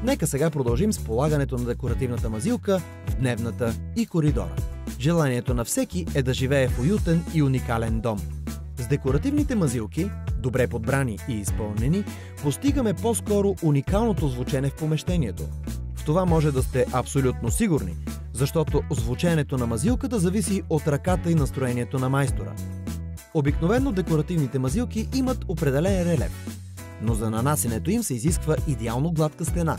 Нека сега продължим с полагането на декоративната мазилка в дневната и коридора. Желанието на всеки е да живее в уютен и уникален дом. С декоративните мазилки, добре подбрани и изпълнени, постигаме по-скоро уникалното звучене в помещението. В това може да сте абсолютно сигурни, защото звученето на мазилката зависи от ръката и настроението на майстора. Обикновено декоративните мазилки имат определен релеф, но за нанасенето им се изисква идеално гладка стена,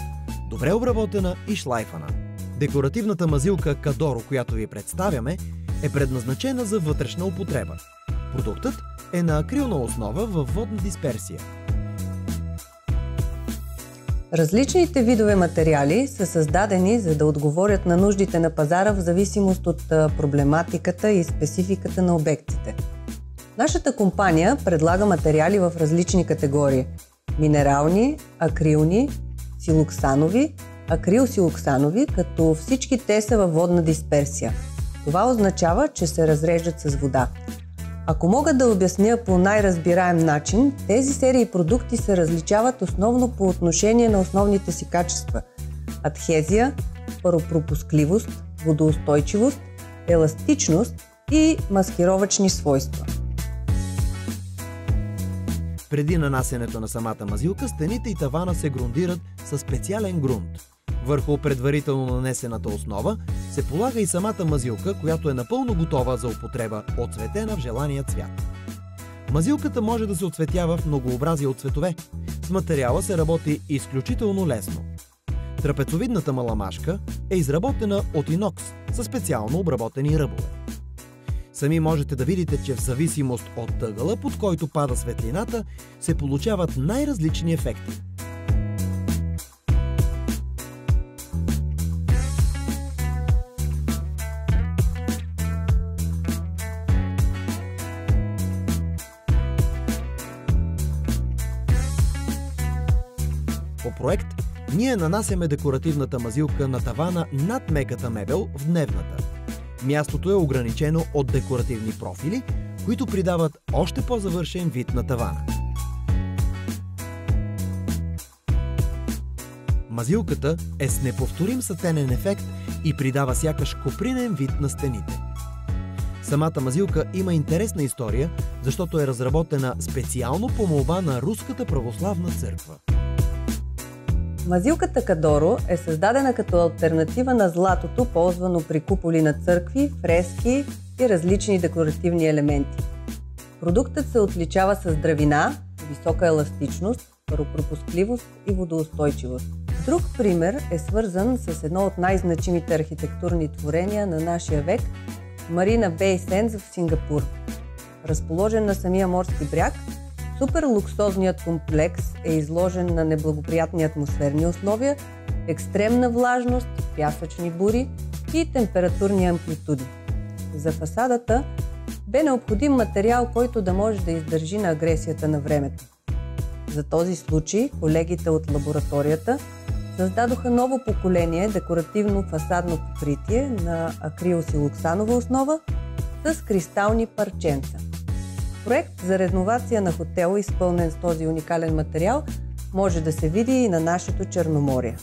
добре обработена и шлайфана. Декоративната мазилка Кадоро, която ви представяме, е предназначена за вътрешна употреба. Продуктът е на акрилна основа във водна дисперсия. Различните видове материали са създадени, за да отговорят на нуждите на пазара в зависимост от проблематиката и спецификата на обектите. Нашата компания предлага материали в различни категории – минерални, акрилни, силоксанови, акрил-силоксанови, като всички те са във водна дисперсия. Това означава, че се разреждат с вода. Ако мога да обясня по най-разбираем начин, тези серии продукти се различават основно по отношение на основните си качества – адхезия, паропропускливост, водоустойчивост, еластичност и маскировъчни свойства. Преди нанасянето на самата мазилка, стените и тавана се грундират със специален грунт. Върху предварително нанесената основа се полага и самата мазилка, която е напълно готова за употреба, оцветена в желания цвят. Мазилката може да се оцветява в многообразие от цветове. С материала се работи изключително лесно. Трапецовидната маламашка е изработена от инокс със специално обработени ръбове. Сами можете да видите, че в зависимост от ъгъла, под който пада светлината, се получават най-различни ефекти. По проект ние нанасяме декоративната мазилка на тавана над меката мебел в дневната. Мястото е ограничено от декоративни профили, които придават още по-завършен вид на тавана. Мазилката е с неповторим сатенен ефект и придава сякаш копринен вид на стените. Самата мазилка има интересна история, защото е разработена специално по молба на Руската православна църква. Мазилката Кадоро е създадена като алтернатива на златото, ползвано при куполи на църкви, фрески и различни декоративни елементи. Продуктът се отличава с здравина, висока еластичност, паропропускливост и водоустойчивост. Друг пример е свързан с едно от най-значимите архитектурни творения на нашия век – Марина Бей Сендс в Сингапур. Разположен на самия морски бряг, супер луксозният комплекс е изложен на неблагоприятни атмосферни условия, екстремна влажност, пясъчни бури и температурни амплитуди. За фасадата бе необходим материал, който да може да издържи на агресията на времето. За този случай колегите от лабораторията създадоха ново поколение декоративно фасадно покритие на акрил-силоксанова основа с кристални парченца. Проект за реновация на хотел, изпълнен с този уникален материал, може да се види и на нашето Черноморие.